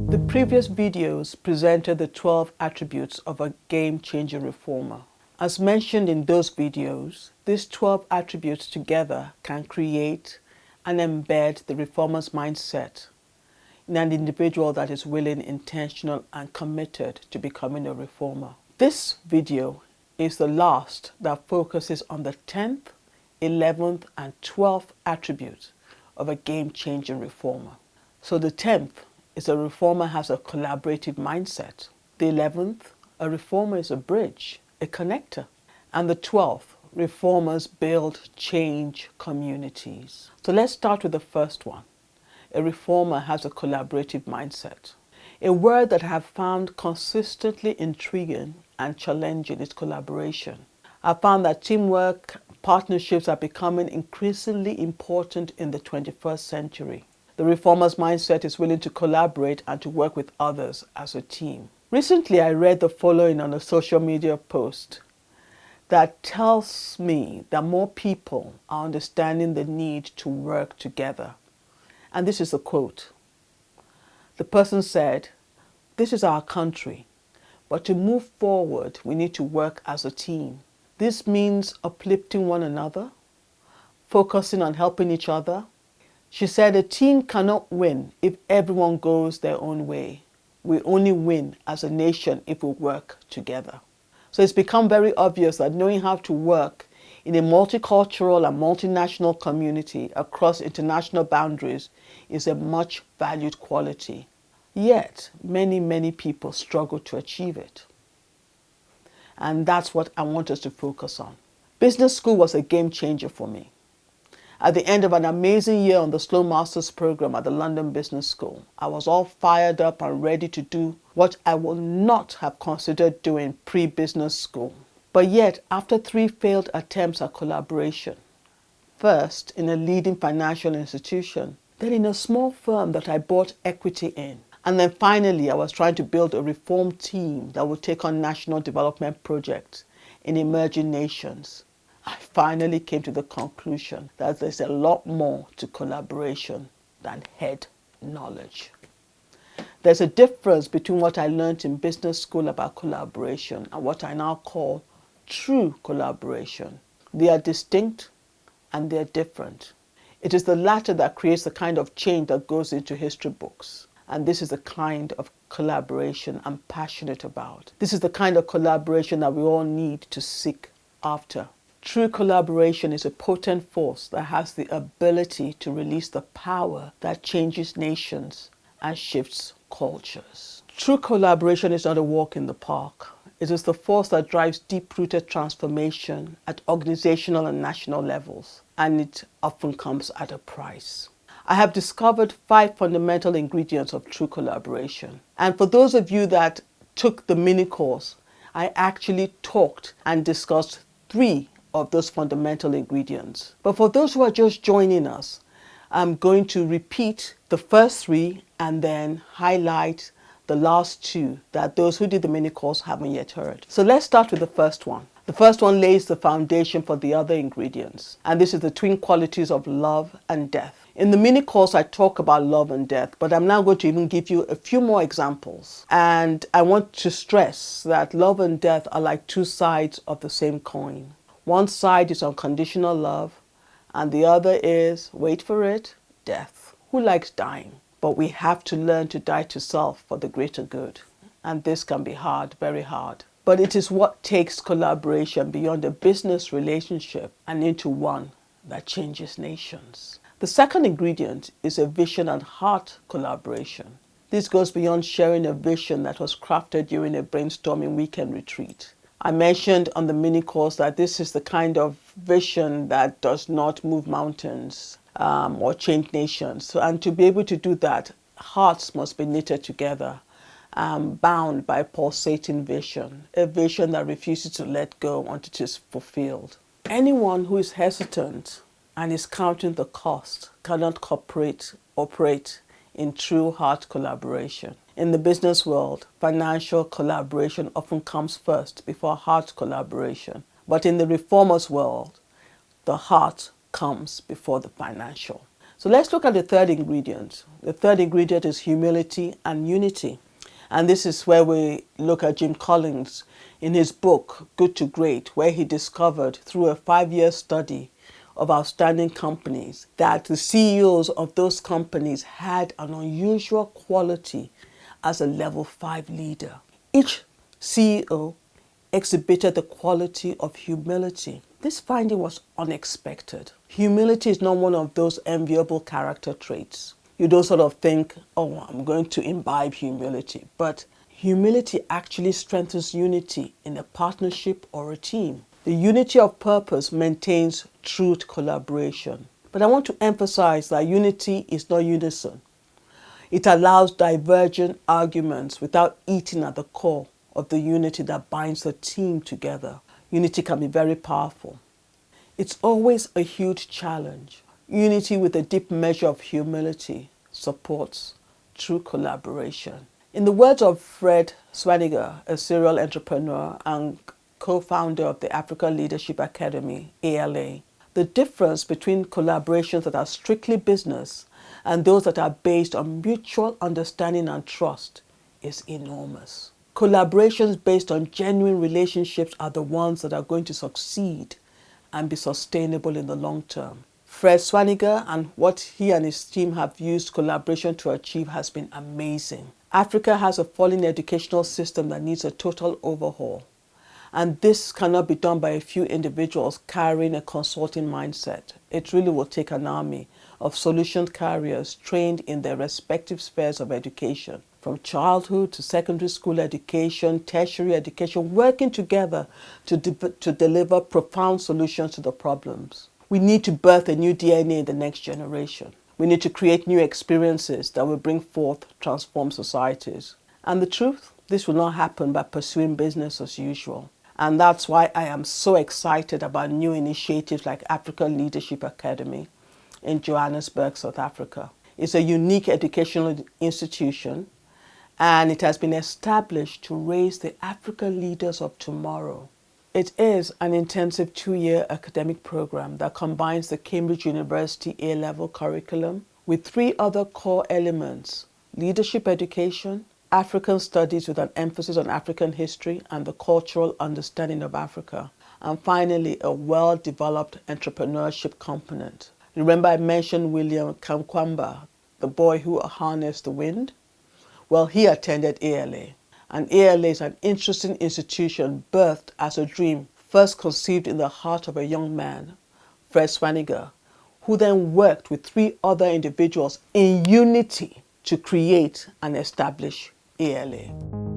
The previous videos presented the 12 attributes of a game-changing reformer. As mentioned in those videos, these 12 attributes together can create and embed the reformer's mindset in an individual that is willing, intentional, and committed to becoming a reformer. This video is the last that focuses on the 10th, 11th, and 12th attributes of a game-changing reformer. So the 10th is a reformer has a collaborative mindset. The 11th, a reformer is a bridge, a connector. And the 12th, reformers build change communities. So let's start with the first one. A reformer has a collaborative mindset. A word that I have found consistently intriguing and challenging is collaboration. I found that teamwork, partnerships are becoming increasingly important in the 21st century. The reformer's mindset is willing to collaborate and to work with others as a team. Recently, I read the following on a social media post that tells me that more people are understanding the need to work together. And this is a quote. The person said, "This is our country, but to move forward, we need to work as a team. This means uplifting one another, focusing on helping each other." She said, "A team cannot win if everyone goes their own way. We only win as a nation if we work together." So it's become very obvious that knowing how to work in a multicultural and multinational community across international boundaries is a much valued quality. Yet, many people struggle to achieve it. And that's what I want us to focus on. Business school was a game changer for me. At the end of an amazing year on the Slow Masters program at the London Business School, I was all fired up and ready to do what I would not have considered doing pre-business school. But yet, after 3 failed attempts at collaboration, first in a leading financial institution, then in a small firm that I bought equity in, and then finally I was trying to build a reform team that would take on national development projects in emerging nations, I finally came to the conclusion that there's a lot more to collaboration than head knowledge. There's a difference between what I learned in business school about collaboration and what I now call true collaboration. They are distinct and they're different. It is the latter that creates the kind of change that goes into history books. And this is the kind of collaboration I'm passionate about. This is the kind of collaboration that we all need to seek after. True collaboration is a potent force that has the ability to release the power that changes nations and shifts cultures. True collaboration is not a walk in the park. It is the force that drives deep-rooted transformation at organizational and national levels, and it often comes at a price. I have discovered 5 fundamental ingredients of true collaboration. And for those of you that took the mini course, I actually talked and discussed 3 of those fundamental ingredients. But for those who are just joining us, I'm going to repeat the first 3 and then highlight the last 2 that those who did the mini course haven't yet heard. So let's start with the first one. The first one lays the foundation for the other ingredients, and this is the twin qualities of love and death. In the mini course, I talk about love and death, but I'm now going to even give you a few more examples. And I want to stress that love and death are like 2 sides of the same coin. One side is unconditional love, and the other is, wait for it, death. Who likes dying? But we have to learn to die to self for the greater good. And this can be hard, very hard. But it is what takes collaboration beyond a business relationship and into one that changes nations. The second ingredient is a vision and heart collaboration. This goes beyond sharing a vision that was crafted during a brainstorming weekend retreat. I mentioned on the mini course that this is the kind of vision that does not move mountains or change nations. And to be able to do that, hearts must be knitted together, bound by pulsating vision, a vision that refuses to let go until it is fulfilled. Anyone who is hesitant and is counting the cost cannot operate in true heart collaboration. In the business world, financial collaboration often comes first before heart collaboration. But in the reformers' world, the heart comes before the financial. So let's look at the third ingredient. The third ingredient is humility and unity. And this is where we look at Jim Collins in his book, Good to Great, where he discovered through a 5-year study of outstanding companies that the CEOs of those companies had an unusual quality as a level 5 leader. Each CEO exhibited the quality of humility. This finding was unexpected. Humility is not one of those enviable character traits. You don't sort of think, oh, I'm going to imbibe humility. But humility actually strengthens unity in a partnership or a team. The unity of purpose maintains true collaboration. But I want to emphasize that unity is not unison. It allows divergent arguments without eating at the core of the unity that binds the team together. Unity can be very powerful. It's always a huge challenge. Unity with a deep measure of humility supports true collaboration. In the words of Fred Swaniger, a serial entrepreneur and co-founder of the African Leadership Academy, ALA, the difference between collaborations that are strictly business and those that are based on mutual understanding and trust is enormous. Collaborations based on genuine relationships are the ones that are going to succeed and be sustainable in the long term. Fred Swaniger and what he and his team have used collaboration to achieve has been amazing. Africa has a falling educational system that needs a total overhaul. And this cannot be done by a few individuals carrying a consulting mindset. It really will take an army of solution carriers trained in their respective spheres of education, from childhood to secondary school education, tertiary education, working together to deliver profound solutions to the problems. We need to birth a new DNA in the next generation. We need to create new experiences that will bring forth transformed societies. And the truth, this will not happen by pursuing business as usual. And that's why I am so excited about new initiatives like African Leadership Academy in Johannesburg, South Africa. It's a unique educational institution, and it has been established to raise the African leaders of tomorrow. It is an intensive 2-year academic program that combines the Cambridge University A-level curriculum with 3 other core elements: leadership education, African studies with an emphasis on African history and the cultural understanding of Africa, and finally a well-developed entrepreneurship component. Remember I mentioned William Kamkwamba, the boy who harnessed the wind? Well, he attended ALA. And ALA is an interesting institution birthed as a dream, first conceived in the heart of a young man, Fred Swaniger, who then worked with 3 other individuals in unity to create and establish ALA.